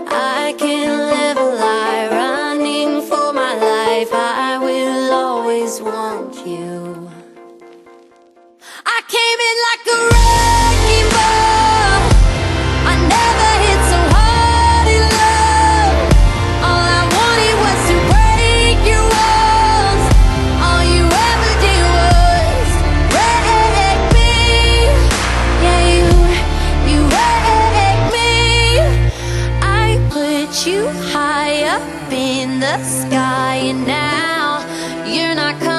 I can't live a lie, running for my life. I will always want you. I came in like a wrecking ball. I never hit so hard in love. All I wanted was to break your walls. All you ever did was wreck me. Yeah, you wrecked me. I put you high up in the sky, and now you're not coming